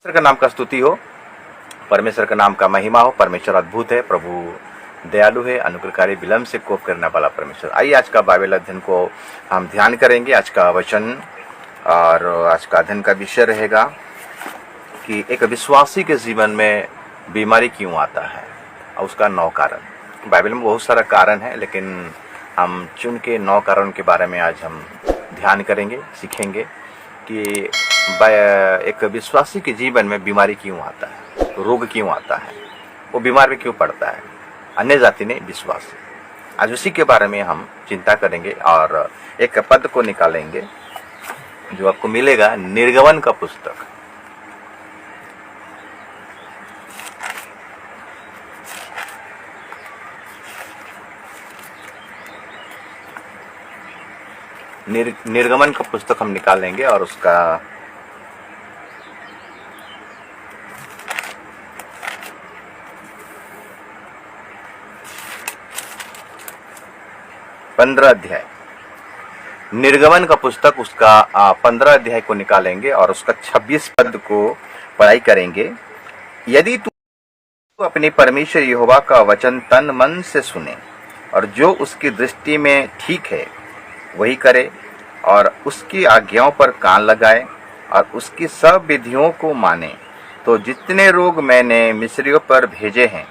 परमेश्वर का नाम का स्तुति हो, परमेश्वर का नाम का महिमा हो। परमेश्वर अद्भुत है, प्रभु दयालु है, अनुग्रहकारी, विलंब से कोप करने वाला परमेश्वर। आइए आज का बाइबल अध्ययन को हम ध्यान करेंगे। आज का वचन और आज का अध्ययन का विषय रहेगा कि एक विश्वासी के जीवन में बीमारी क्यों आता है और उसका 9 कारण। बाइबल में बहुत सारा कारण है, लेकिन हम चुन के 9 कारण के बारे में आज हम ध्यान करेंगे, सीखेंगे कि एक विश्वासी के जीवन में बीमारी क्यों आता है, रोग क्यों आता है, वो बीमार में क्यों पड़ता है, अन्य जाति ने विश्वास। आज उसी के बारे में हम चिंता करेंगे और एक पद को निकालेंगे जो आपको मिलेगा निर्गमन का पुस्तक। निर्गमन का पुस्तक हम निकालेंगे और उसका 15 अध्याय, निर्गमन का पुस्तक उसका 15 अध्याय को निकालेंगे और उसका 26 पद को पढ़ाई करेंगे। यदि तू अपने परमेश्वर यहोवा का वचन तन मन से सुने और जो उसकी दृष्टि में ठीक है वही करे और उसकी आज्ञाओं पर कान लगाए और उसकी सब विधियों को माने, तो जितने रोग मैंने मिस्रियों पर भेजे हैं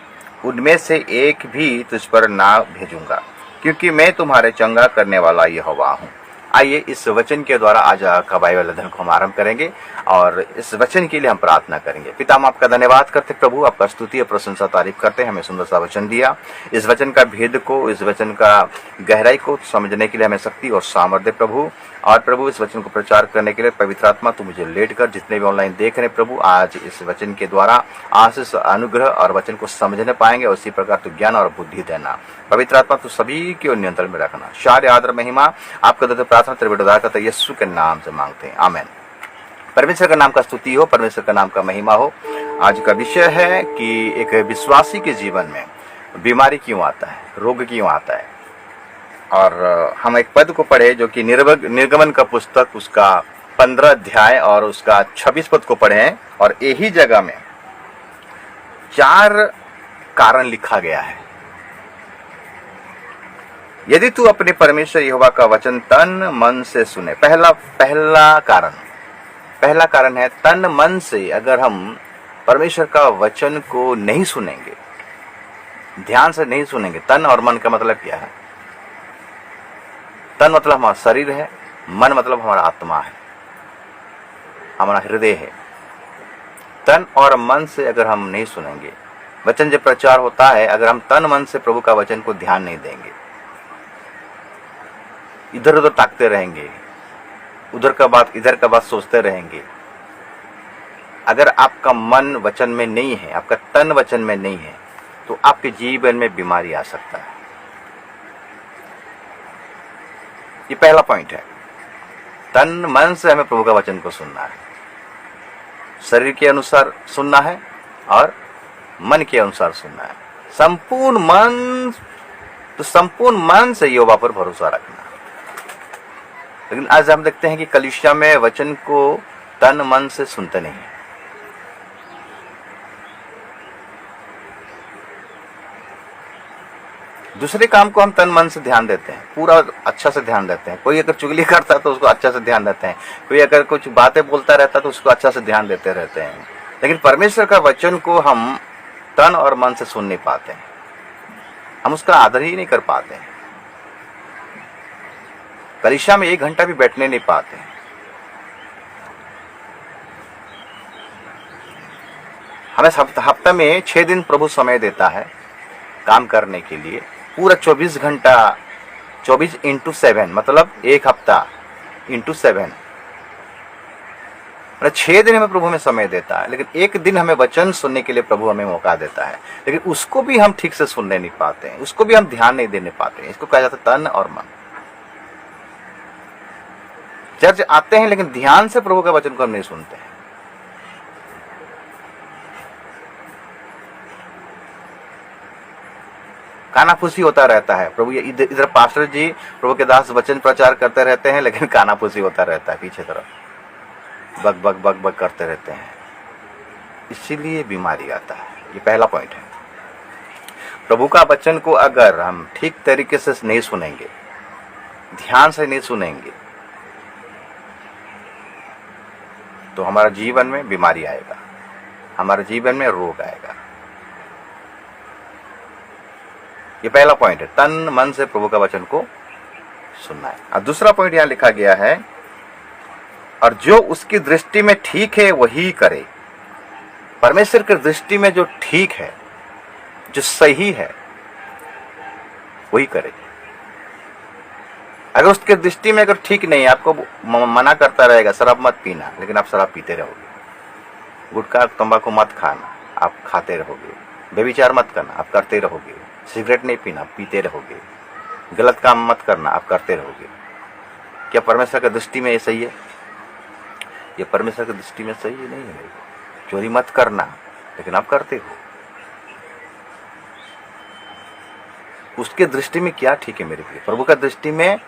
उनमें से एक भी तुझ पर ना भेजूंगा, क्योंकि मैं तुम्हारे चंगा करने वाला यहोवा हूँ। आइए इस वचन के द्वारा आज का बाइबल अध्ययन को हम आरंभ करेंगे और इस वचन के लिए हम प्रार्थना करेंगे। पिता, हम आपका धन्यवाद करते प्रभु, आपका स्तुति और प्रशंसा तारीफ करते हैं। हमें सुंदर सा वचन दिया, इस वचन का भेद को, इस वचन का गहराई को समझने के लिए हमें शक्ति और सामर्थ्य प्रभु। और प्रभु इस वचन को प्रचार करने के लिए पवित्र आत्मा तू मुझे लेट कर, जितने भी ऑनलाइन देख रहे हैं प्रभु, आज इस वचन के द्वारा आशीष, अनुग्रह और वचन को समझने पाएंगे। उसी प्रकार तू ज्ञान और बुद्धि देना। पवित्र आत्मा तू सभी के नियंत्रण में रखना। शार्य आदर महिमा आपका देते प्रार्थना तेरे बेटा करता यीशु के नाम से मांगते हैं, आमीन। परमेश्वर का नाम का स्तुति हो, परमेश्वर का नाम का महिमा हो। आज का विषय है कि एक विश्वासी के जीवन में बीमारी क्यों आता है, रोग क्यों आता है। और हम एक पद को पढ़े जो कि निर्गमन का पुस्तक उसका 15 अध्याय और उसका 26 पद को पढ़े हैं और यही जगह में 4 कारण लिखा गया है। यदि तू अपने परमेश्वर यहोवा का वचन तन मन से सुने। पहला कारण है तन मन से। अगर हम परमेश्वर का वचन को नहीं सुनेंगे, ध्यान से नहीं सुनेंगे, तन और मन का मतलब क्या है? तन मतलब हमारा शरीर है, मन मतलब हमारा आत्मा है, हमारा हृदय है। तन और मन से अगर हम नहीं सुनेंगे, वचन जब प्रचार होता है, अगर हम तन मन से प्रभु का वचन को ध्यान नहीं देंगे, इधर उधर ताकते रहेंगे, उधर का बात इधर का बात सोचते रहेंगे, अगर आपका मन वचन में नहीं है, आपका तन वचन में नहीं है, तो आपके जीवन में बीमारी आ सकता है। ये पहला पॉइंट है। तन मन से हमें प्रभु का वचन को सुनना है, शरीर के अनुसार सुनना है और मन के अनुसार सुनना है। संपूर्ण मन से यहोवा पर भरोसा रखना। लेकिन आज हम देखते हैं कि कलीसिया में वचन को तन मन से सुनते नहीं है। दूसरे काम को हम तन मन से ध्यान देते हैं, पूरा अच्छा से ध्यान देते हैं। कोई अगर चुगली करता है तो उसको अच्छा से ध्यान देते हैं, कोई अगर कुछ बातें बोलता रहता है तो उसको अच्छा से ध्यान देते रहते हैं। लेकिन परमेश्वर का वचन को हम तन और मन से सुन नहीं पाते हैं, हम उसका आदर ही नहीं कर पाते हैं। कलीसिया में 1 घंटा भी बैठने नहीं पाते हैं। हमें हफ्ते में 6 दिन प्रभु समय देता है काम करने के लिए, पूरा 24 घंटा, 24 इंटू 7, मतलब एक हफ्ता इंटू 7, मतलब 6 दिन हमें प्रभु में समय देता है। लेकिन एक दिन हमें वचन सुनने के लिए प्रभु हमें मौका देता है, लेकिन उसको भी हम ठीक से सुनने नहीं पाते हैं, उसको भी हम ध्यान नहीं देने पाते हैं। इसको कहा जाता है तन और मन। चर्च आते हैं लेकिन ध्यान से प्रभु का वचन को हम नहीं सुनते हैं। कानाफूसी होता रहता है। प्रभु इधर पास्टर जी, प्रभु के दास वचन प्रचार करते रहते हैं, लेकिन कानाफूसी होता रहता है पीछे तरफ, बग बग बग बग करते रहते हैं। इसीलिए बीमारी आता है। ये पहला पॉइंट है। प्रभु का वचन को अगर हम ठीक तरीके से नहीं सुनेंगे, ध्यान से नहीं सुनेंगे, तो हमारे जीवन में बीमारी आएगा, हमारे जीवन में रोग आएगा। ये पहला पॉइंट है, तन मन से प्रभु का वचन को सुनना है। अब दूसरा पॉइंट यहां लिखा गया है, और जो उसकी दृष्टि में ठीक है वही करे। परमेश्वर की दृष्टि में जो ठीक है, जो सही है, वही करे। अगर उसके दृष्टि में अगर ठीक नहीं है, आपको मना करता रहेगा शराब मत पीना, लेकिन आप शराब पीते रहोगे। गुटखा तंबाकू मत खाना, आप खाते रहोगे। व्यभिचार मत करना, आप करते रहोगे। सिगरेट नहीं पीना, पीते रहोगे। गलत काम मत करना, आप करते रहोगे। क्या परमेश्वर की दृष्टि में ये सही है? ये परमेश्वर की दृष्टि में सही नहीं है। चोरी मत करना, लेकिन आप करते हो। उसके दृष्टि में क्या ठीक है मेरे प्रिय? प्रभु का दृष्टि में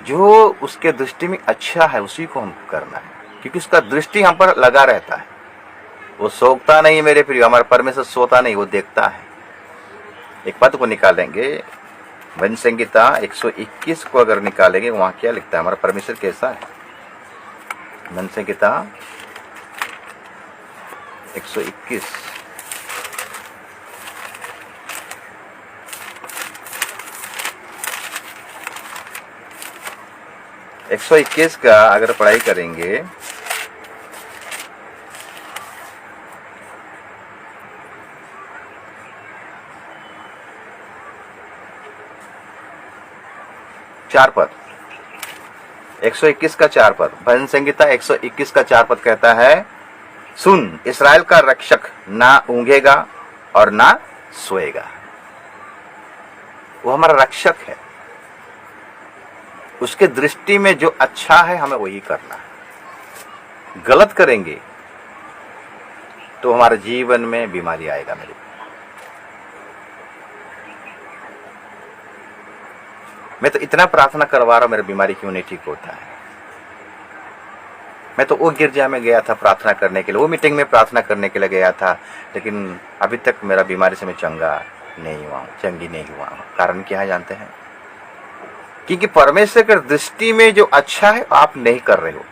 जो उसके दृष्टि में अच्छा है उसी को हमको करना है, क्योंकि उसका दृष्टि हम पर लगा रहता है। वो सोता नहीं मेरे प्रिय, हमारा परमेश्वर सोता नहीं, वो देखता है। एक पद को निकालेंगे, भजन संहिता 121 को अगर निकालेंगे, वहां क्या लिखता है? हमारा परमेश्वर कैसा है? भजन संहिता 121 121 का अगर पढ़ाई करेंगे, चार पद, 121 का 4 पद, भजन संहिता 121 का 4 पद कहता है, सुन इस्राएल का रक्षक ना ऊंघेगा और ना सोएगा। वो हमारा रक्षक है। उसके दृष्टि में जो अच्छा है हमें वही करना है। गलत करेंगे तो हमारे जीवन में बीमारी आएगा। मेरे मैं तो इतना प्रार्थना करवा रहा हूं, मेरी बीमारी क्यों नहीं ठीक होता है? मैं तो वो गिरजा में गया था प्रार्थना करने के लिए, वो मीटिंग में प्रार्थना करने के लिए गया था, लेकिन अभी तक मेरा बीमारी से मैं चंगी नहीं हुआ। कारण क्या है जानते हैं? क्योंकि परमेश्वर की दृष्टि में जो अच्छा है आप नहीं कर रहे हो।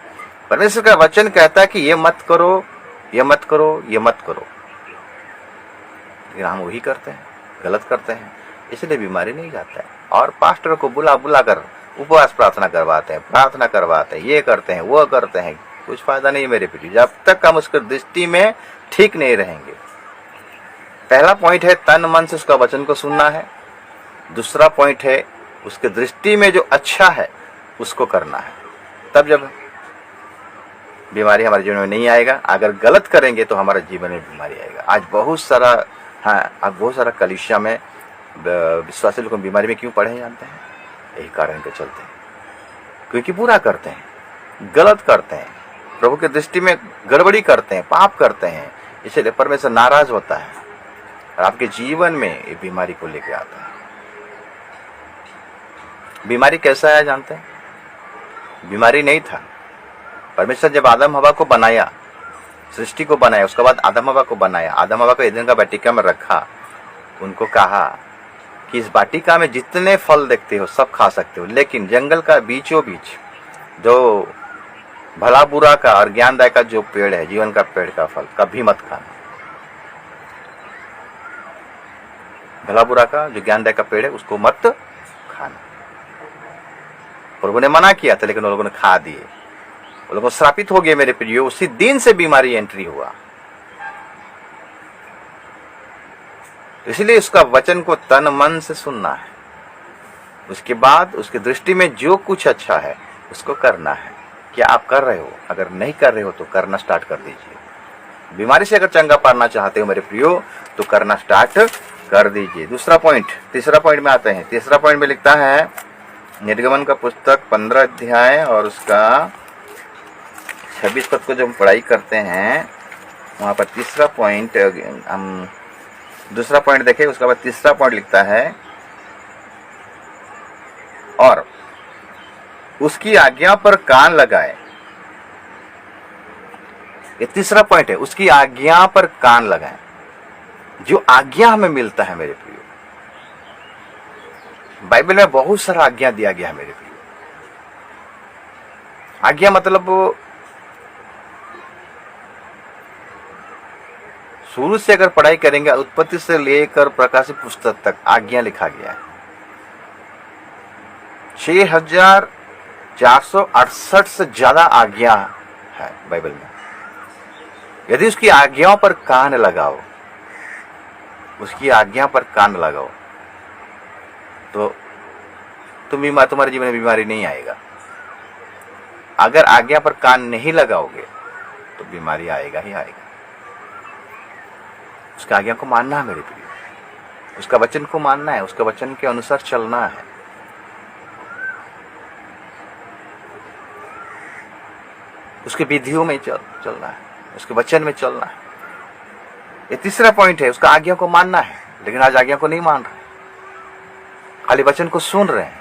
परमेश्वर का वचन कहता है कि ये मत करो, ये मत करो, ये मत करो, लेकिन हम वही करते हैं, गलत करते हैं, इसलिए बीमारी नहीं जाता है। और पास्टर को बुला कर उपवास प्रार्थना करवाते हैं, ये करते हैं, वो करते हैं, कुछ फायदा नहीं है मेरे प्रिय, जब तक हम उसकी दृष्टि में ठीक नहीं रहेंगे। पहला पॉइंट है तन मन से उसका वचन को सुनना है। दूसरा पॉइंट है उसके दृष्टि में जो अच्छा है उसको करना है। तब जब बीमारी हमारे जीवन में नहीं आएगा। अगर गलत करेंगे तो हमारे जीवन में बीमारी आएगा। आज बहुत सारा कलीसिया में विश्वासी लोग बीमारी में क्यों पड़े हैं जानते हैं? यही कारण के चलते हैं, क्योंकि बुरा करते हैं, गलत करते हैं, प्रभु की दृष्टि में गड़बड़ी करते हैं, पाप करते हैं। इसलिए परमेश्वर नाराज होता है और आपके जीवन में ये बीमारी को लेकर आता है। बीमारी कैसा है जानते हैं? बीमारी नहीं था। परमेश्वर जब आदम हवा को बनाया, सृष्टि को बनाया, उसके बाद आदम हवा को बनाया, आदम हवा को ईदन का वाटिका में रखा, उनको कहा कि इस वाटिका में जितने फल देखते हो सब खा सकते हो, लेकिन जंगल का बीचों बीच जो भला बुरा का और ज्ञानदायक का जो पेड़ है, जीवन का पेड़ का फल कभी मत खाना। भला बुरा का जो ज्ञानदायक का पेड़ है उसको मत खाना। प्रभु ने मना किया था, लेकिन उन लोगों ने खा दिए, वो लोग श्रापित हो गए मेरे प्रियो। उसी दिन से बीमारी एंट्री हुआ। इसलिए उसका वचन को तन मन से सुनना है। उसके बाद उसकी दृष्टि में जो कुछ अच्छा है उसको करना है। क्या आप कर रहे हो? अगर नहीं कर रहे हो तो करना स्टार्ट कर दीजिए। बीमारी से अगर चंगा पाना चाहते हो मेरे प्रियो तो करना स्टार्ट कर दीजिए। दूसरा पॉइंट, तीसरा पॉइंट में आते हैं। तीसरा पॉइंट में लिखता है निर्गमन का पुस्तक 15 अध्याय और उसका 26 पद को जब हम पढ़ाई करते हैं वहां पर तीसरा पॉइंट, हम दूसरा पॉइंट देखें, उसके बाद तीसरा पॉइंट लिखता है और उसकी आज्ञा पर कान लगाए ये तीसरा पॉइंट है, उसकी आज्ञा पर कान लगाएं। जो आज्ञा हमें मिलता है मेरे प्रियो, बाइबल में बहुत सारा आज्ञा दिया गया है मेरे प्रियो। आज्ञा मतलब शुरू से अगर पढ़ाई करेंगे, उत्पत्ति से लेकर प्रकाशित पुस्तक तक आज्ञा लिखा गया है। 6468 से ज्यादा आज्ञा है बाइबल में। यदि उसकी आज्ञाओं पर कान लगाओ, उसकी आज्ञा पर कान लगाओ, तो तुम्हारे जीवन में बीमारी नहीं आएगा। अगर आज्ञा पर कान नहीं लगाओगे तो बीमारी आएगा ही आएगा। उसका आज्ञा को मानना है मेरे प्रिय, उसका वचन को मानना है, उसका वचन के अनुसार चलना है। उसके विधियों में चलना है, उसके वचन में चलना है। ये तीसरा पॉइंट है, उसका आज्ञा को मानना है। लेकिन आज आज्ञा को नहीं मान रहे, खाली वचन को सुन रहे हैं,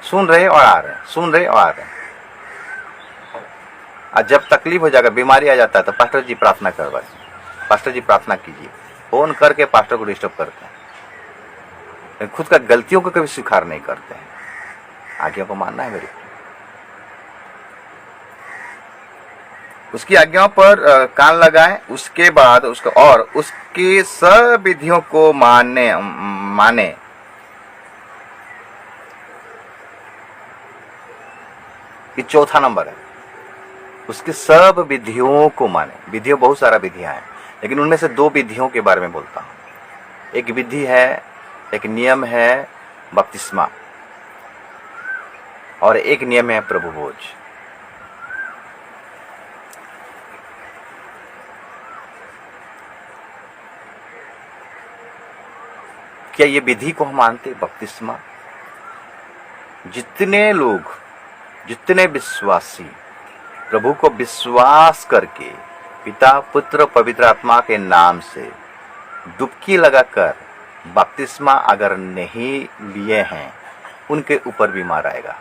सुन रहे और आ रहे हैं, सुन रहे और आ रहे हैं। आज जब तकलीफ हो जाएगा, बीमारी आ जाता है, तो पास्टर जी प्रार्थना करवाए, पास्टर जी प्रार्थना कीजिए, फोन करके पास्टर को डिस्टर्ब करते हैं। खुद का गलतियों को कभी स्वीकार नहीं करते हैं। आज्ञा को मानना है मेरे, उसकी आज्ञाओं पर कान लगाएं। उसके बाद उसको और उसकी सब विधियों को माने। ये चौथा नंबर है, उसकी सब विधियों को माने। विधियों बहुत सारा विधियां हैं, लेकिन उनमें से 2 विधियों के बारे में बोलता हूं। एक विधि है, एक नियम है बपतिस्मा, और एक नियम है प्रभु भोज। क्या ये विधि को हम मानते? बपतिस्मा, जितने लोग, जितने विश्वासी प्रभु को विश्वास करके पिता पुत्र पवित्र आत्मा के नाम से डुबकी लगाकर बपतिस्मा अगर नहीं लिए हैं, उनके ऊपर बीमार आएगा।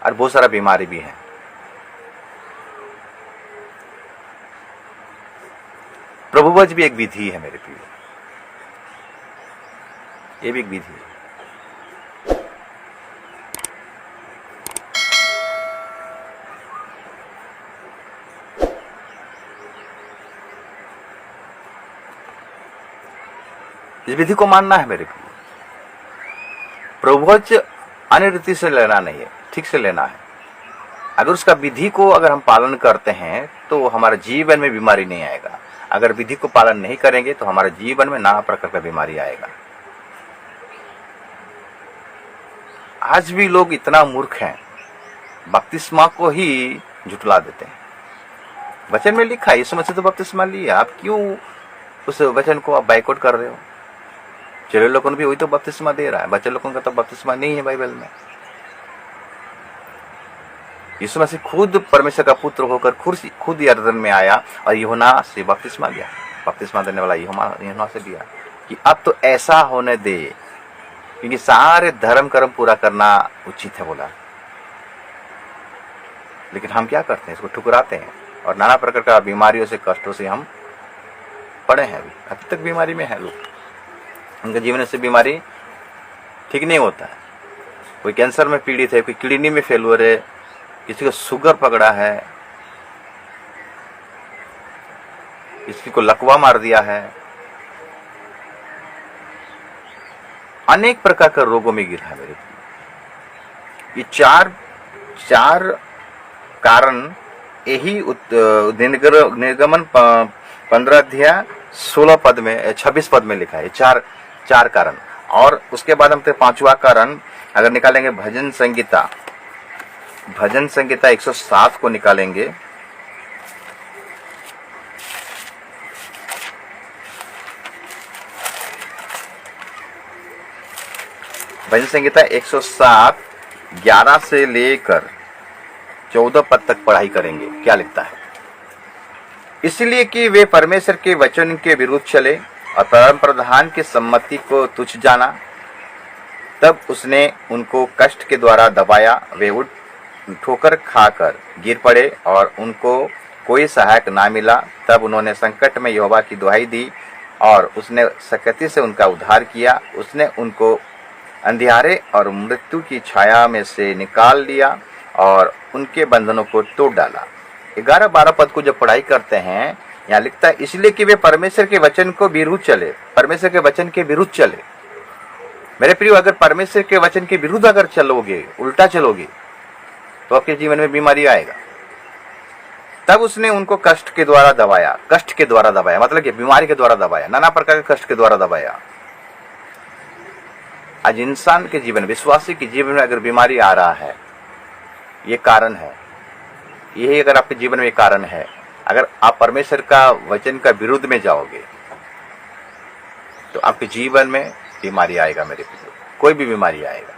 और बहुत सारा बीमारी भी है। प्रभुभोज भी एक विधि है मेरे प्रिय, ये भी एक विधि है। इस विधि को मानना है मेरे प्रिय। प्रभुभोज अन्य रीति से लेना नहीं है, ठीक से लेना है। अगर उसका विधि को अगर हम पालन करते हैं तो हमारे जीवन में बीमारी नहीं आएगा। अगर विधि को पालन नहीं करेंगे तो हमारे जीवन में नाना प्रकार का बीमारी आएगा। आज भी लोग इतना मूर्ख हैं, बपतिस्मा को ही झुटला देते हैं। वचन में लिखा है, यीशु मसीह तो बपतिस्मा लिया, आप क्यों उस वचन को आप बाइकआउट कर रहे हो? चलो लोगों ने भी वही तो बपतिस्मा दे रहा है, बच्चे लोगों का तो बपतिस्मा नहीं है बाइबल में। यीशु मसीह खुद परमेश्वर का पुत्र होकर खुद यरदन में आया और यूहन्ना से बपतिस्मा लिया। बपतिस्मा देने वाला यूहन्ना से लिया कि अब तो ऐसा होने दे, क्योंकि सारे धर्म कर्म पूरा करना उचित है बोला। लेकिन हम क्या करते हैं? इसको ठुकराते हैं और नाना प्रकार का बीमारियों से, कष्टों से हम पड़े हैं। अभी तक बीमारी में है लोग, उनके जीवन से बीमारी ठीक नहीं होता है। कोई कैंसर में पीड़ित है, कोई किडनी में फेलुअर है, किसी को शुगर पकड़ा है, किसी को लकवा मार दिया है, अनेक प्रकार के रोगों में गिरा है मेरे। ये चार कारण यही निर्गमन 15 अध्याय 16 पद में 26 पद में लिखा है। चार कारण। और उसके बाद हम 5वां कारण अगर निकालेंगे, भजन संगीता 107 को निकालेंगे। भजन संगीता 107 11 से लेकर 14 पद तक पढ़ाई करेंगे। क्या लिखता है? इसलिए कि वे परमेश्वर के वचन के विरुद्ध चले और परम प्रधान की सम्मति को तुच्छ जाना, तब उसने उनको कष्ट के द्वारा दबाया। वे ठोकर खाकर गिर पड़े और उनको कोई सहायक ना मिला, तब उन्होंने संकट में यहोवा की दुहाई दी और उसने सकती से उनका उद्धार किया। उसने उनको अंधियारे और मृत्यु की छाया में से निकाल लिया और उनके बंधनों को तोड़ डाला। 11-12 पद को जब पढ़ाई करते हैं, यहाँ लिखता है इसलिए कि वे परमेश्वर के वचन को विरुद्ध चले। परमेश्वर के वचन के विरुद्ध चले। मेरे प्रिय, अगर परमेश्वर के वचन के विरुद्ध अगर चलोगे, उल्टा चलोगे, तो आपके जीवन में बीमारी आएगा। तब उसने उनको कष्ट के द्वारा दबाया। कष्ट के द्वारा दबाया मतलब कि बीमारी के द्वारा दबाया, नाना प्रकार के कष्ट के द्वारा दबाया। आज इंसान के जीवन, विश्वासी के जीवन में अगर बीमारी आ रहा है, ये कारण है। यही अगर आपके जीवन में कारण है, अगर आप परमेश्वर का वचन का विरुद्ध में जाओगे तो आपके जीवन में बीमारी आएगा। मेरे प्रिय, कोई भी बीमारी आएगा।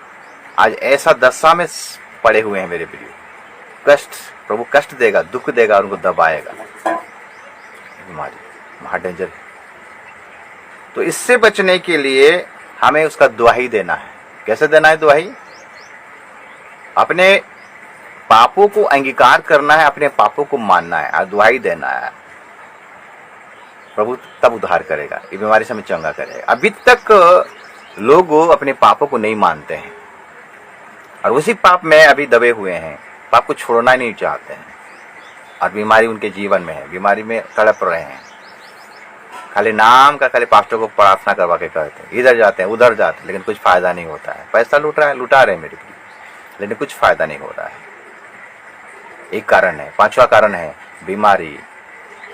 आज ऐसा दशा में पड़े हुए हैं मेरे प्रिय, कष्ट, प्रभु कष्ट देगा, दुख देगा और उनको दबाएगा। बीमारी महा डेंजर है। तो इससे बचने के लिए हमें उसका दुहाई देना है। कैसे देना है दुहाई? अपने पापों को अंगीकार करना है, अपने पापों को मानना है और दुहाई देना है। प्रभु तब उद्धार करेगा, ये बीमारी से हमें चंगा करेगा। अभी तक लोग अपने पापों को नहीं मानते हैं और उसी पाप में अभी दबे हुए हैं, पाप को छोड़ना नहीं चाहते हैं और बीमारी उनके जीवन में है, बीमारी में तड़प रहे हैं। खाली नाम का, खाली पास्टर को प्रार्थना करवा के कहते हैं, इधर जाते हैं उधर जाते हैं, लेकिन कुछ फायदा नहीं होता है। पैसा लुटा रहे हैं मेरे लिए, लेकिन कुछ फायदा नहीं हो रहा है। एक कारण है। 5वां कारण है बीमारी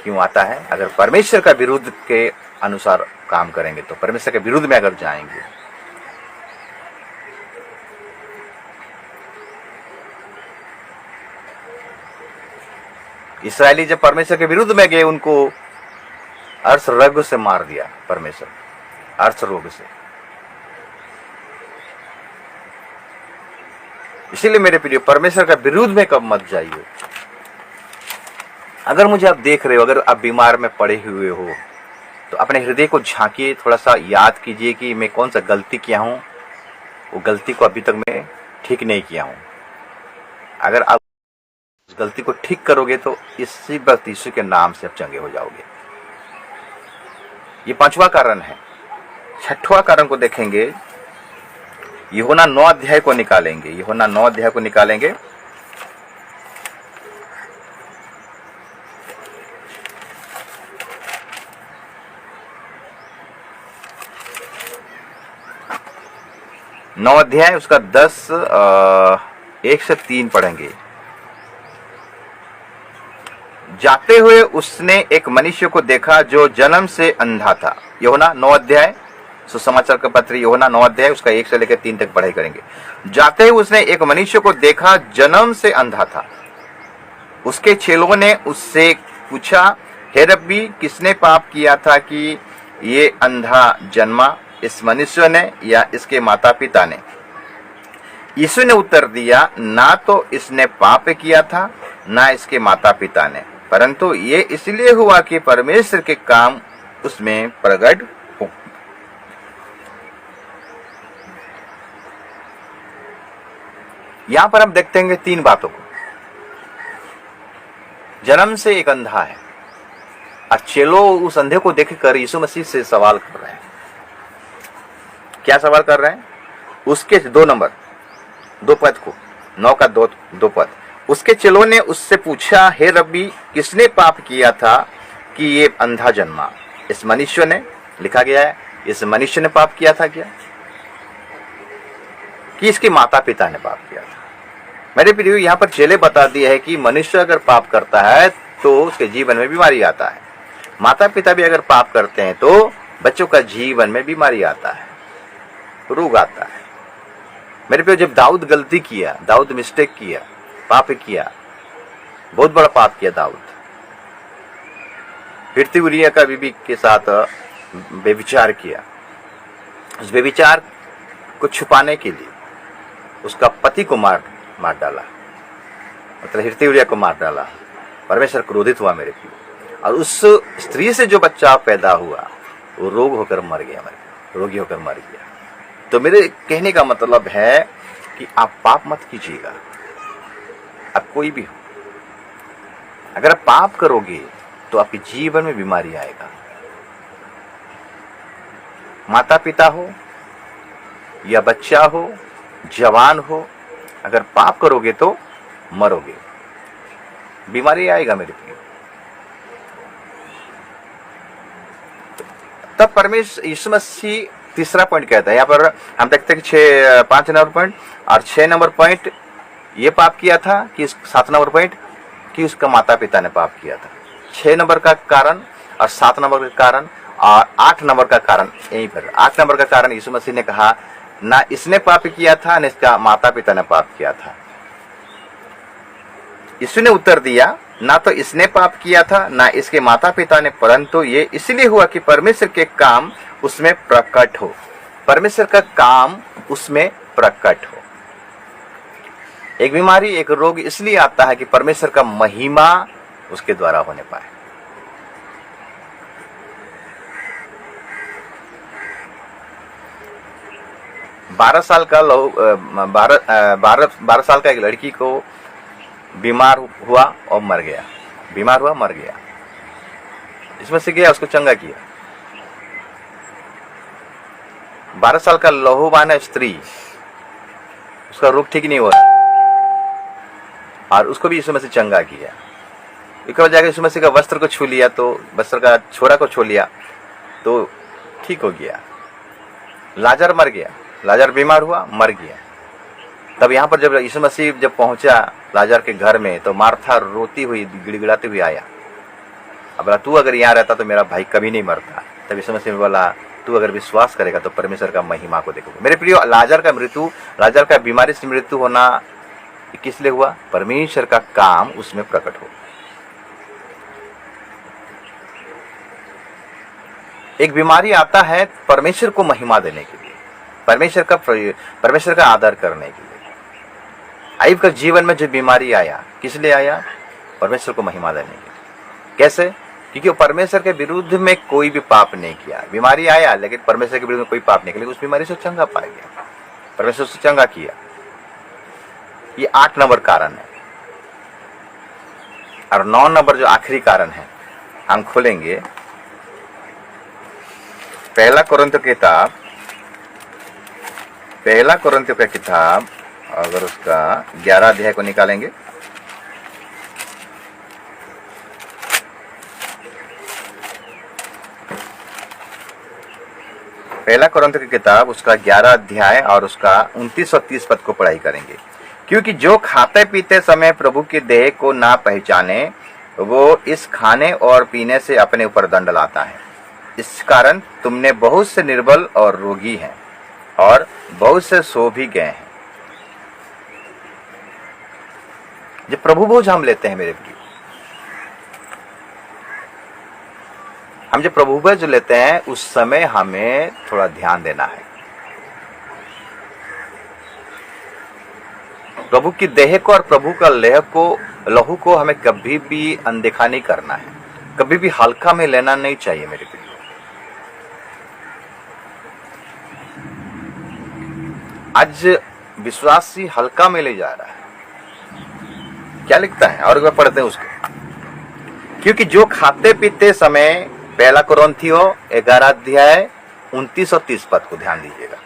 क्यों आता है? अगर परमेश्वर का विरुद्ध के अनुसार काम करेंगे, तो परमेश्वर के विरुद्ध में अगर जाएंगे, इस्राएली जब परमेश्वर के विरुद्ध में गए, उनको अर्श रोग से मार दिया परमेश्वर, अर्श रोग से। इसीलिए मेरे प्रिय, परमेश्वर का विरुद्ध में कब मत जाइए। अगर मुझे आप देख रहे हो, अगर आप बीमार में पड़े हुए हो, तो अपने हृदय को झांकिए, थोड़ा सा याद कीजिए कि मैं कौन सा गलती किया हूं, वो गलती को अभी तक मैं ठीक नहीं किया हूं। अगर आप उस गलती को ठीक करोगे तो इसी वक्त यीशु के नाम से आप चंगे हो जाओगे। ये 5वां कारण है। 6वां कारण को देखेंगे, यूहन्ना 9 अध्याय को निकालेंगे। यूहन्ना 9 अध्याय को निकालेंगे। नौ अध्याय उसका 1 से 3 पढ़ेंगे। जाते हुए उसने एक मनुष्य को देखा जो जन्म से अंधा था। यूहन्ना 9 अध्याय, सुसमाचार का पत्र यूहन्ना 9 अध्याय उसका 1 से लेकर 3 तक पढ़ाई करेंगे। जाते हुए उसने एक मनुष्य को देखा जन्म से अंधा था। उसके चेलों ने उससे पूछा, हे रब्बी, किसने पाप किया था कि ये अंधा जन्मा, इस मनुष्य ने या इसके माता पिता ने? यीशु ने उत्तर दिया, ना तो इसने पाप किया था ना इसके माता पिता ने, परंतु ये इसलिए हुआ कि परमेश्वर के काम उसमें प्रकट हो। यहां पर हम देखते हैं 3 बातों को। जन्म से एक अंधा है और चेलो उस अंधे को देखकर यीशु मसीह से सवाल कर रहे हैं। क्या सवाल कर रहे हैं? उसके 2 पद को, 9 का 2 पद। उसके चेलों ने उससे पूछा, हे रब्बी, किसने पाप किया था कि ये अंधा जन्मा? इस मनुष्य ने, लिखा गया है, इस मनुष्य ने पाप किया था क्या, कि इसके माता पिता ने पाप किया था? मेरे प्रिय, यहाँ पर चेले बता दिए है कि मनुष्य अगर पाप करता है तो उसके जीवन में बीमारी आता है। माता पिता भी अगर पाप करते हैं तो बच्चों का जीवन में बीमारी आता है, रोग आता है। मेरे प्रिय, जब दाऊद गलती किया, दाऊद मिस्टेक किया, पाप किया, बहुत बड़ा पाप किया दाऊद। फिरती उरिया का बीबी के साथ व्यभिचार किया। उस व्यभिचार को छुपाने के लिए उसका पति को मार डाला, मतलब हिरती उरिया को मार डाला। परमेश्वर क्रोधित हुआ मेरे प्रिय, और उस स्त्री से जो बच्चा पैदा हुआ वो रोग होकर मर गया, रोगी होकर मर गया। तो मेरे कहने का मतलब है कि आप पाप मत कीजिएगा। आप कोई भी हो, अगर आप पाप करोगे तो आपके जीवन में बीमारी आएगा। माता पिता हो या बच्चा हो, जवान हो, अगर पाप करोगे तो मरोगे, बीमारी आएगा मेरे प्रिय। तब परमेश्वर यीशु मसीह तीसरा पॉइंट कहता है, यहां पर हम देखते हैं कि 5 नंबर पॉइंट और 6 नंबर पॉइंट ये पाप किया था कि 7 नंबर पॉइंट कि उसका माता पिता ने पाप किया था। 6 नंबर का कारण और 7 नंबर का कारण और 8 नंबर का कारण, यहीं पर 8 नंबर का कारण यीशु मसीह ने कहा ना इसने पाप किया था ना इसका माता पिता ने पाप किया था। यीशु ने उत्तर दिया ना तो इसने पाप किया था ना इसके माता पिता ने, परंतु ये इसलिए हुआ कि परमेश्वर के काम उसमें प्रकट हो, परमेश्वर का काम उसमें प्रकट हो। एक बीमारी, एक रोग इसलिए आता है कि परमेश्वर का महिमा उसके द्वारा होने पाए। बारह साल का एक लड़की को बीमार हुआ और मर गया, बीमार हुआ मर गया, इसमें से गया उसको चंगा किया। 12 साल का लहूवान स्त्री, उसका रोग ठीक नहीं हुआ और उसको भी यीशु मसीह चंगा किया। एक बार जाकर यीशु मसीह का वस्त्र को छू लिया, तो वस्त्र का छोरा को छू लिया तो ठीक हो गया। लाजर मर गया, लाजर बीमार हुआ मर गया। तब यहाँ पर जब यीशु मसीह जब पहुंचा लाजर के घर में तो मार्था रोती हुई गिड़गिड़ाती हुई आया। अब बोला तू अगर यहाँ रहता तो मेरा भाई कभी नहीं मरता। तब यीशु मसीह बोला तू अगर विश्वास करेगा तो परमेश्वर का महिमा को देखोगे। मेरे प्रियो, लाजर का बीमारी से मृत्यु होना किस लिए हुआ? परमेश्वर का काम उसमें प्रकट हो। एक बीमारी आता है परमेश्वर को महिमा देने के लिए, परमेश्वर का आदर करने के लिए। आयुब का जीवन में जो बीमारी आया किस लिए आया? परमेश्वर को महिमा देने के लिए। कैसे? क्योंकि वो परमेश्वर के विरुद्ध में कोई भी पाप नहीं किया। बीमारी आया लेकिन परमेश्वर के विरुद्ध में कोई पाप नहीं किया, उस बीमारी से चंगा पा गया, परमेश्वर से चंगा किया। ये 8 नंबर कारण है। और 9 नंबर जो आखिरी कारण है हम खोलेंगे पहला कोरिन्थियों का किताब, अगर उसका 11 अध्याय को निकालेंगे, पहला कोरिन्थियों की किताब उसका 11 अध्याय और उसका 29 और 30 पद को पढ़ाई करेंगे। क्योंकि जो खाते पीते समय प्रभु की देह को ना पहचाने वो इस खाने और पीने से अपने ऊपर दंड लाता है। इस कारण तुमने बहुत से निर्बल और रोगी हैं और बहुत से सो भी गए हैं। जब प्रभु भोज हम लेते हैं मेरे प्रिय, हम जब प्रभु भोज लेते हैं उस समय हमें थोड़ा ध्यान देना है। प्रभु की देह को और प्रभु का लहू को हमें कभी भी अनदेखा नहीं करना है, कभी भी हल्का में लेना नहीं चाहिए मेरे प्रिय। आज विश्वासी हल्का में ले जा रहा है। क्या लिखता है और वह पढ़ते हैं उसको। क्योंकि जो खाते पीते समय, पहला कोरिन्थियों 11 अध्याय 29 और 30 पद को ध्यान दीजिएगा।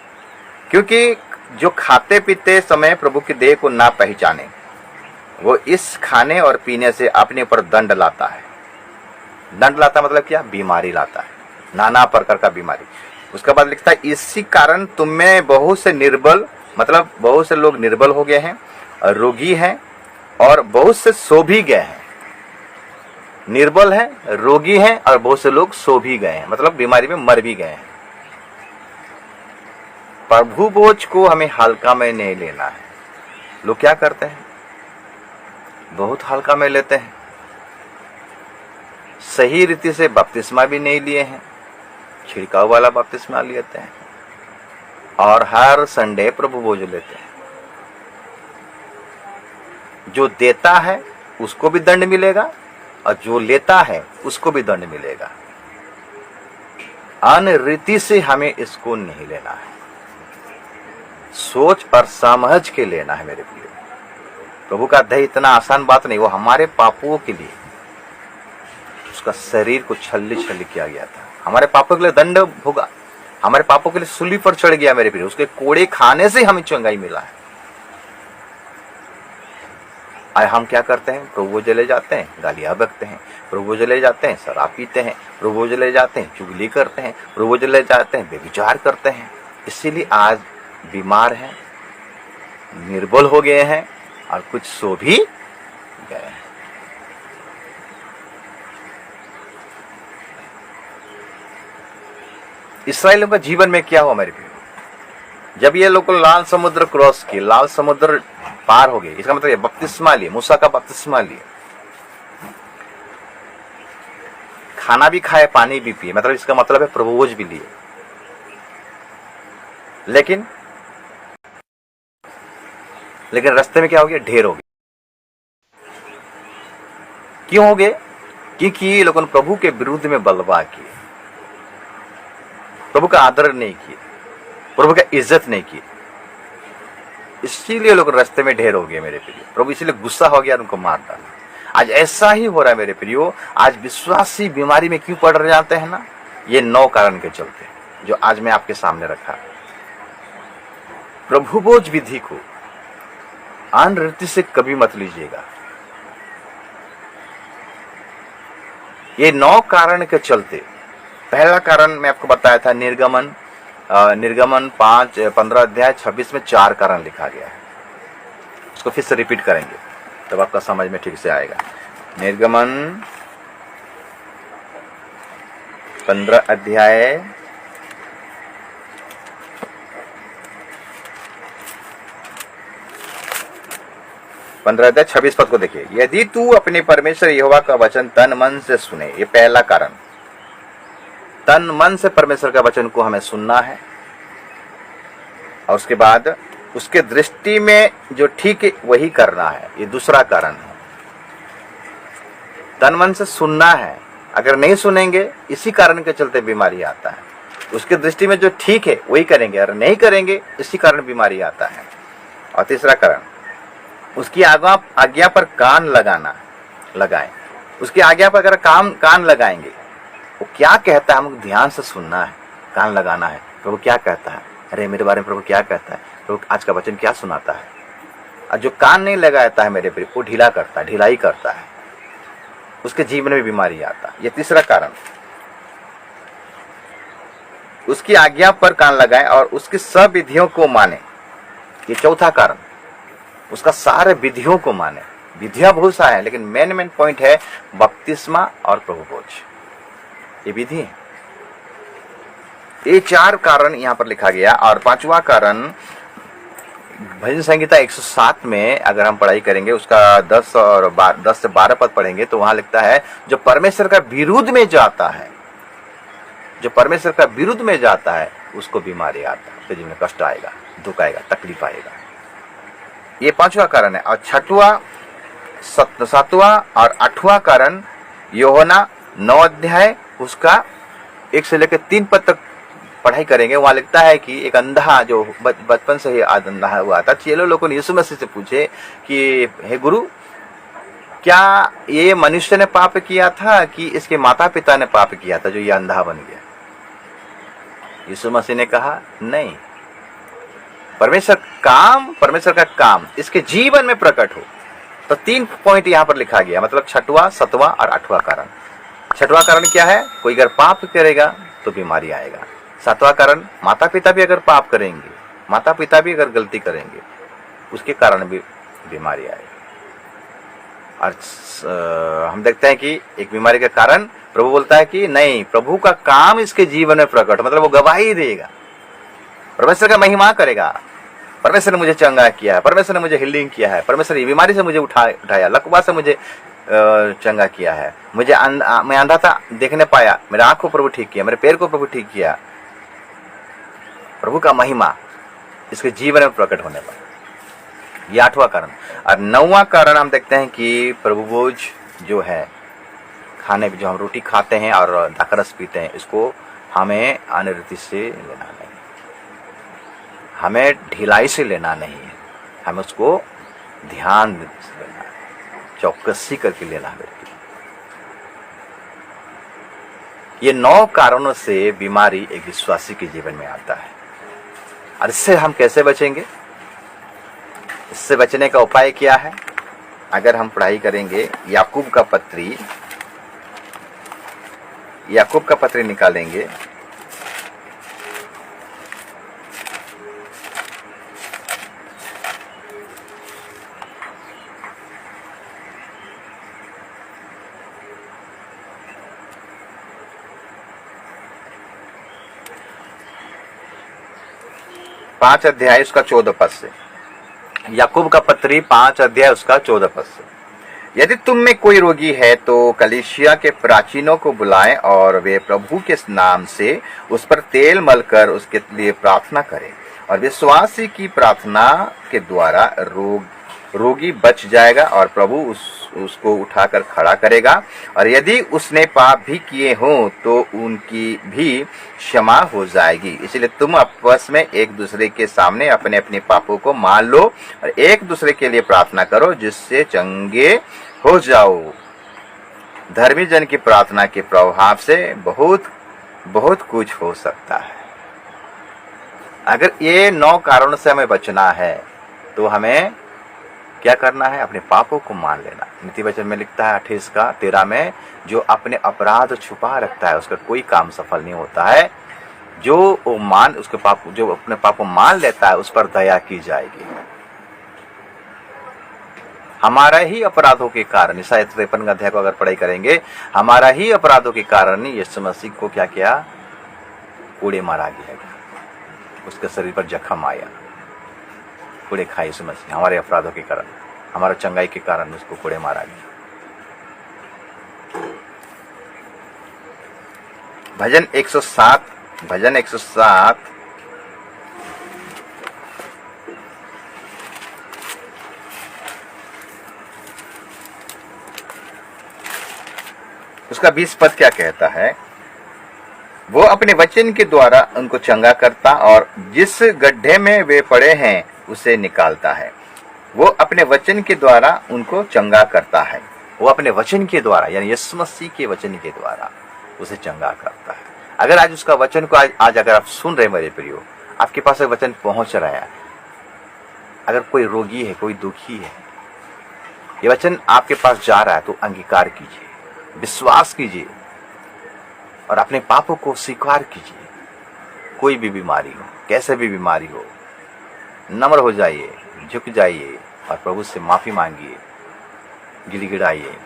क्योंकि जो खाते पीते समय प्रभु की देह को ना पहचाने वो इस खाने और पीने से अपने ऊपर दंड लाता है। दंड लाता मतलब क्या? बीमारी लाता है, नाना प्रकार का बीमारी। उसके बाद लिखता है इसी कारण तुम में बहुत से निर्बल, मतलब बहुत से लोग निर्बल हो गए हैं, रोगी हैं और बहुत से सो भी गए हैं। निर्बल हैं, रोगी हैं और बहुत से लोग सो भी गए हैं, मतलब बीमारी में मर भी गए हैं। प्रभु भोज को हमें हल्का में नहीं लेना है। लोग क्या करते हैं? बहुत हल्का में लेते हैं, सही रीति से बपतिस्मा भी नहीं लिए हैं, छिड़काव वाला बपतिस्मा लेते हैं और हर संडे प्रभु भोज लेते हैं। जो देता है उसको भी दंड मिलेगा और जो लेता है उसको भी दंड मिलेगा। अनरीति से हमें इसको नहीं लेना है, सोच और समझ के लेना है मेरे प्रिय। प्रभु का देह इतना आसान बात नहीं, वो हमारे पापों के लिए, उसका शरीर को छल्ली छल्ली किया गया था। हमारे पापों के लिए दंड भोगा, हमारे पापों के लिए सूली पर चढ़ गया मेरे प्रिय। उसके कोड़े खाने से हमें चंगाई मिला है। आज हम क्या करते हैं? प्रभु चले जाते हैं, गालियां बकते हैं, प्रभु चले जाते हैं, शराब पीते हैं, प्रभु चले जाते हैं, चुगली करते हैं, प्रभु चले जाते हैं, बेविचार करते हैं। इसीलिए आज बीमार हैं, निर्बल हो गए हैं और कुछ सो भी गए हैं। इस्राएलियों का जीवन में क्या हुआ मेरे प्रिय? जब ये लोग लाल समुद्र क्रॉस किए, लाल समुद्र पार हो गए, इसका मतलब ये बपतिस्मा लिए, मूसा का बपतिस्मा लिए, खाना भी खाए, पानी भी पिए, मतलब इसका मतलब है प्रभुभोज भी लिए। लेकिन रास्ते में क्या हो गया? ढेर हो गए। क्यों हो गए? क्योंकि ये लोगों ने प्रभु के विरुद्ध में बलवा किए, प्रभु का आदर नहीं किए, प्रभु का इज्जत नहीं की। इसीलिए लोग रास्ते में ढेर हो गए मेरे प्रियो। प्रभु इसीलिए गुस्सा हो गया और उनको मार डाला। आज ऐसा ही हो रहा है मेरे प्रियो। आज विश्वासी बीमारी में क्यों पड़ जाते हैं ना? ये 9 कारण के चलते जो आज मैं आपके सामने रखा। प्रभुभोज विधि को आन रीति से कभी मत लीजिएगा। ये 9 कारण के चलते, पहला कारण मैं आपको बताया था, निर्गमन 15 अध्याय 26 में 4 कारण लिखा गया है। उसको फिर से रिपीट करेंगे तब आपका समझ में ठीक से आएगा। निर्गमन 15 अध्याय 26 पद को देखिए। यदि तू अपने परमेश्वर यहोवा का वचन तन मन से सुने, ये पहला कारण, तन मन से परमेश्वर का वचन को हमें सुनना है। और उसके बाद उसके दृष्टि में जो ठीक है वही करना है, ये दूसरा कारण है। तन मन से सुनना है, अगर नहीं सुनेंगे इसी कारण के चलते बीमारी आता है। उसके दृष्टि में जो ठीक है वही करेंगे, अगर नहीं करेंगे इसी कारण बीमारी आता है। और तीसरा कारण, उसकी आज्ञा पर कान लगाएं। उसकी आज्ञा पर अगर कान लगाएंगे, वो क्या कहता है हमको ध्यान से सुनना है, कान लगाना है। प्रभु क्या कहता है, अरे मेरे बारे में प्रभु क्या कहता है, प्रभु आज का वचन क्या सुनाता है। और जो कान नहीं लगाता है मेरे प्रिय, वो ढिलाई करता है, उसके जीवन में बीमारी आता है। ये तीसरा कारण। उसकी आज्ञा पर कान लगाएं और उसकी सब विधियों को माने, ये चौथा कारण। उसका सारे विधियों को माने। विधियां बहुत सा है, लेकिन मेन पॉइंट है बपतिस्मा और प्रभुभोज, ये विधि है। ये 4 कारण यहां पर लिखा गया। और 5वां कारण भजन संहिता 107 में अगर हम पढ़ाई करेंगे, उसका 10 से 12 पद पढ़ेंगे तो वहां लिखता है, जो परमेश्वर का विरुद्ध में जाता है, जो परमेश्वर का विरुद्ध में जाता है उसको बीमारी आता है, उसके जीवन में कष्ट आएगा, दुख आएगा, तकलीफ आएगा। ये 5वां कारण है। और 6वां, 7वां और 8वां कारण यूहन्ना 9 अध्याय उसका 1 से लेकर 3 पद तक पढ़ाई करेंगे। वहां लिखता है कि एक अंधा जो बचपन से ही अंधा हुआ था, चेलों लोगों ने यीशु मसीह से पूछे कि हे गुरु, क्या ये मनुष्य ने पाप किया था कि इसके माता पिता ने पाप किया था जो ये अंधा बन गया? यीशु मसीह ने कहा नहीं, परमेश्वर का काम इसके जीवन में प्रकट हो। तो 3 पॉइंट यहां पर लिखा गया, मतलब 6वां, 7वां और 8वां कारण। 6वां कारण क्या है? कोई अगर पाप करेगा तो बीमारी आएगा। 7वां कारण, माता पिता भी अगर पाप करेंगे, माता पिता भी अगर गलती करेंगे, उसके कारण भी बीमारी आएगी। और हम देखते हैं कि एक बीमारी के कारण प्रभु बोलता है कि नहीं, प्रभु का काम इसके जीवन में प्रकट, मतलब वो गवाही देगा, परमेश्वर का महिमा करेगा। परमेश्वर ने मुझे चंगा किया है, परमेश्वर ने मुझे हीलिंग किया है, परमेश्वर ने बीमारी से मुझे उठाया, लकवा से मुझे चंगा किया है, मैं अंधा था देखने पाया, मेरे आंख को प्रभु ठीक किया, मेरे पैर को प्रभु ठीक किया। प्रभु का महिमा इसके जीवन में प्रकट होने पर, यह 8वां कारण। और 9वां कारण हम देखते हैं कि प्रभुभोज जो है, खाने जो हम रोटी खाते हैं और दाखरस पीते हैं, इसको हमें अनिरीति से लेना नहीं, हमें ढिलाई से लेना नहीं है, हमें उसको ध्यान से लेना है, चौकसी करके लेना है। ये 9 कारणों से बीमारी एक विश्वासी के जीवन में आता है। और इससे हम कैसे बचेंगे? इससे बचने का उपाय क्या है? अगर हम पढ़ाई करेंगे याकूब का पत्री निकालेंगे, पांच अध्याय उसका 14 पद से। याकूब का पत्री 5 अध्याय उसका 14 पद से। यदि तुम में कोई रोगी है तो कलीसिया के प्राचीनों को बुलाएं और वे प्रभु के नाम से उस पर तेल मलकर उसके लिए प्रार्थना करें, और विश्वासी की प्रार्थना के द्वारा रोगी बच जाएगा और प्रभु उसको उठाकर खड़ा करेगा। और यदि उसने पाप भी किए हों तो उनकी भी क्षमा हो जाएगी। इसलिए तुम आपस में एक दूसरे के सामने अपने अपने पापों को मान लो और एक दूसरे के लिए प्रार्थना करो, जिससे चंगे हो जाओ। धर्मी जन की प्रार्थना के प्रभाव से बहुत बहुत कुछ हो सकता है। अगर ये 9 कारणों से हमें बचना है तो हमें क्या करना है? अपने पापों को मान लेना। नीति वचन में लिखता है 28 का 13 में, जो अपने अपराध छुपा रखता है उसका कोई काम सफल नहीं होता है। जो अपने पाप को मान लेता है उस पर दया की जाएगी। हमारा ही अपराधों के कारण, ईसाई 53 अध्याय को अगर पढ़ाई करेंगे, हमारा ही अपराधों के कारण यीशु मसीह को क्या किया? कोड़े मारा गया, उसके शरीर पर जख्म आया, कोड़े खाए यीशु मसीह। हमारे अपराधों के कारण, हमारा चंगाई के कारण उसको कोड़े मारा गया। भजन 107 उसका 20 पद क्या कहता है? वो अपने वचन के द्वारा उनको चंगा करता और जिस गड्ढे में वे पड़े हैं उसे निकालता है। वो अपने वचन के द्वारा उनको चंगा करता है। वो अपने वचन के द्वारा, यानी यीशु मसीह के वचन के द्वारा उसे चंगा करता है। अगर आज उसका वचन को आज अगर आप सुन रहे मेरे प्रियो, आपके पास एक वचन पहुंच रहा है, अगर कोई रोगी है, कोई दुखी है, ये वचन आपके पास जा रहा है तो अंगीकार कीजिए, विश्वास कीजिए और अपने पापों को स्वीकार कीजिए। कोई भी बीमारी हो, कैसे भी बीमारी हो, नम्र हो जाइए, झुक जाइए और प्रभु से माफी मांगिए, गिड़गिड़ाइए,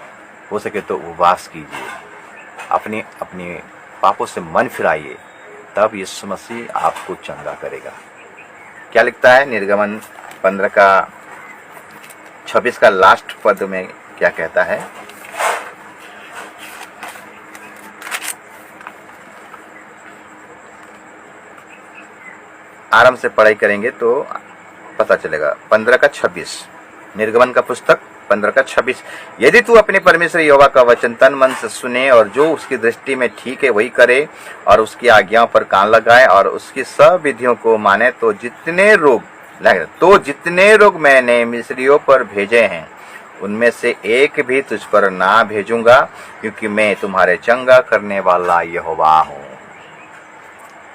हो सके तो उपवास कीजिए, अपने पापों से मन फिराइए, तब यीशु मसीह आपको चंगा करेगा। क्या लिखता है? निर्गमन 15 का 26 का लास्ट पद में क्या कहता है? आराम से पढ़ाई करेंगे तो पता चलेगा। 15 का 26, निर्गमन का पुस्तक 15 का 26। यदि तू अपने परमेश्वर यहोवा का वचन तन मन से सुने और जो उसकी दृष्टि में ठीक है वही करे और उसकी आज्ञाओं पर कान लगाए और उसकी सब विधियों को माने, तो जितने रोग मैंने मिस्रियों पर भेजे हैं उनमें से एक भी तुझ पर ना भेजूंगा, क्योंकि मैं तुम्हारे चंगा करने वाला यहोवा हूँ।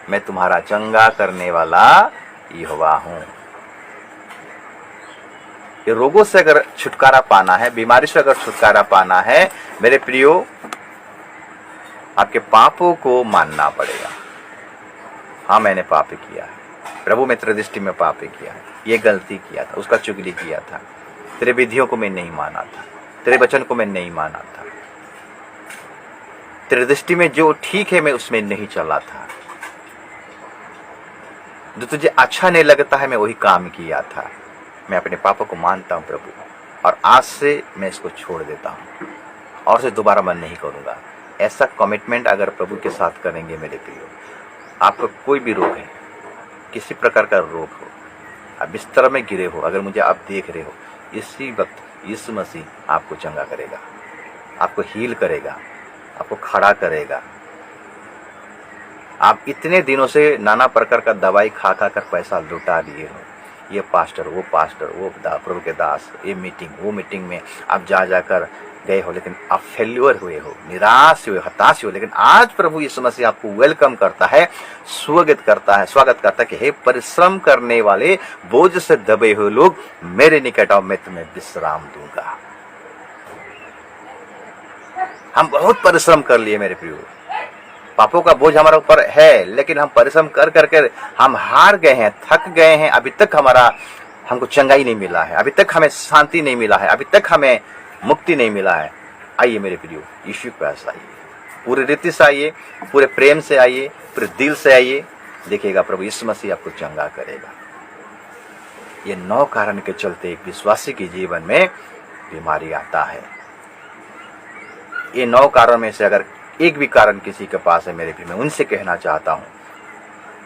मैं तुम्हारा चंगा करने वाला यहोवा हूँ। ये रोगों से अगर छुटकारा पाना है, बीमारी से अगर छुटकारा पाना है मेरे प्रियो, आपके पापों को मानना पड़ेगा। हाँ, मैंने पाप किया है प्रभु, मैं तेरी दृष्टि में पाप किया है, ये गलती किया था, उसका चुगली किया था, तेरे विधियों को मैं नहीं माना था, तेरे वचन को मैं नहीं माना था, तेरी दृष्टि में जो ठीक है मैं उसमें नहीं चला था, जो तुझे अच्छा नहीं लगता है मैं वही काम किया था। मैं अपने पापों को मानता हूँ प्रभु, और आज से मैं इसको छोड़ देता हूँ और से दोबारा मन नहीं करूँगा। ऐसा कमिटमेंट अगर प्रभु के साथ करेंगे मेरे प्रियो, आपका कोई भी रोग है, किसी प्रकार का रोग हो, आप बिस्तर में गिरे हो, अगर मुझे आप देख रहे हो, इसी वक्त यीशु मसीह आपको चंगा करेगा, आपको हील करेगा, आपको खड़ा करेगा। आप इतने दिनों से नाना प्रकार का दवाई खा खा कर पैसा लुटा लिए हो, ये पास्टर, वो प्रभु के दास, ये मीटिंग, वो मीटिंग में आप जा जाकर गए हो, लेकिन आप फेल्यूर हुए हो, निराश हुए, हताश हुए, लेकिन आज प्रभु यीशु मसीह आपको वेलकम करता है, स्वागत करता है कि हे परिश्रम करने वाले, बोझ से दबे हुए लोग, मेरे निकट आओ, मैं तुम्हें विश्राम दूंगा। हम बहुत परिश्रम कर लिए मेरे प्रियो, पापों का बोझ हमारे ऊपर है, लेकिन हम परिश्रम कर करके हम हार गए हैं, थक गए हैं। अभी तक हमको चंगाई नहीं मिला है, अभी तक हमें शांति नहीं मिला है, अभी तक हमें मुक्ति नहीं मिला है। आइए मेरे प्रियो, यीशु के पास आइए, पूरे रीति से आइए, पूरे प्रेम से आइए, पूरे दिल से आइए, देखिएगा प्रभु यीशु मसीह आपको चंगा करेगा। ये 9 कारण के चलते एक विश्वासी के जीवन में बीमारी आता है। ये 9 कारण में से अगर एक भी कारण किसी के पास है मेरे प्रिय, मैं उनसे कहना चाहता हूं,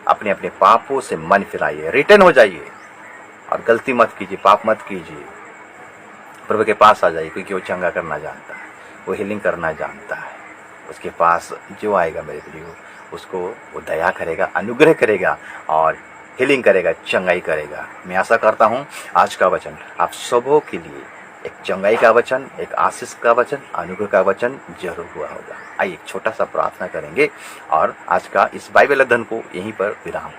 अपने अपने पापों से मन फिराइए, रिटर्न हो जाइए और गलती मत कीजिए, पाप मत कीजिए, प्रभु के पास आ जाइए, क्योंकि वो चंगा करना जानता है, वो हीलिंग करना जानता है। उसके पास जो आएगा मेरे प्रिय, उसको वो दया करेगा, अनुग्रह करेगा और हीलिंग करेगा, चंगाई करेगा। मैं आशा करता हूं आज का वचन आप सबों के लिए एक चंगाई का वचन, एक आशीष का वचन, अनुग्रह का वचन जरूर हुआ होगा। आइए एक छोटा सा प्रार्थना करेंगे और आज का इस बाइबल अध्ययन को यहीं पर विराम।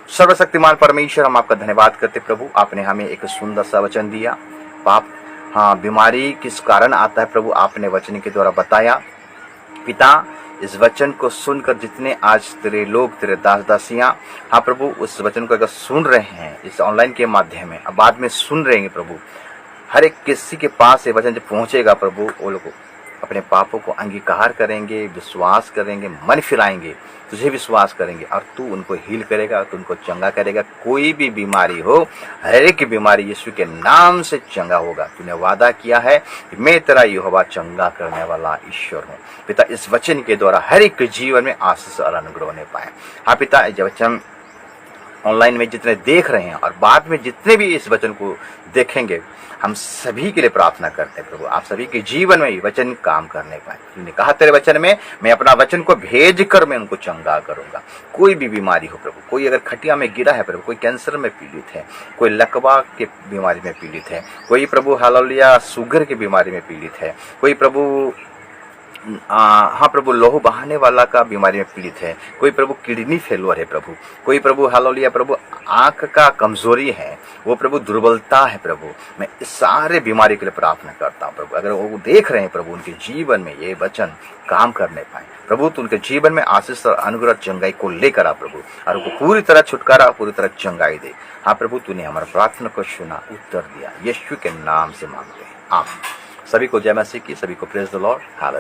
सर्वशक्तिमान परमेश्वर, हम आपका धन्यवाद करते प्रभु, आपने हमें एक सुंदर सा वचन दिया। पाप, बीमारी किस कारण आता है प्रभु, आपने वचन के द्वारा बताया। पिता, इस वचन को सुनकर जितने आज तेरे लोग, तेरे दास दासियां, हाँ प्रभु, उस वचन को अगर सुन रहे हैं इस ऑनलाइन के माध्यम में, अब बाद में सुन रहे हैं प्रभु, हर एक किसी के पास ये वचन जब पहुंचेगा प्रभु, वो लोग अपने पापों को अंगीकार करेंगे, विश्वास करेंगे, मन फिराएंगे, तुझे विश्वास करेंगे और तू उनको हील करेगा, तू उनको चंगा करेगा। कोई भी बीमारी हो, हर एक बीमारी यीशु के नाम से चंगा होगा। तूने वादा किया है कि मैं तेरा यहोवा चंगा करने वाला ईश्वर हूँ। पिता, इस वचन के द्वारा हर एक जीवन में आशीष और अनुग्रह होने पाए। हाँ पिता, ये वचन ऑनलाइन में जितने देख रहे हैं और बाद में जितने भी इस वचन को देखेंगे, हम सभी के लिए प्रार्थना करते हैं प्रभु, आप सभी के जीवन में ये वचन काम करने पाए। तूने कहा तेरे वचन में, मैं अपना वचन को भेज कर मैं उनको चंगा करूंगा। कोई भी बीमारी हो प्रभु, कोई अगर खटिया में गिरा है प्रभु, कोई कैंसर में पीड़ित है, कोई लकवा के बीमारी में पीड़ित है, कोई प्रभु हालेलुया शुगर की बीमारी में पीड़ित है, कोई प्रभु हाँ प्रभु लहू बहाने वाला का बीमारी में पीड़ित है, कोई प्रभु किडनी फेलुअर है प्रभु, कोई प्रभु हालेलुया प्रभु आंख का कमजोरी है, वो प्रभु दुर्बलता है प्रभु, मैं इस सारे बीमारी के लिए प्रार्थना करता हूँ प्रभु। अगर वो देख रहे हैं प्रभु, उनके जीवन में ये वचन काम करने पाए प्रभु, तो उनके जीवन में आशीष और अनुग्रह चंगाई को लेकर आ प्रभु, और उनको पूरी तरह छुटकारा, पूरी तरह चंगाई दे। हाँ प्रभु, तूने हमारा प्रार्थना को सुना, उत्तर दिया, यीशु के नाम से मांगते हैं, आमीन। सभी को जय मसीह की, सभी को प्रेज द लॉर्ड, हालेलुया।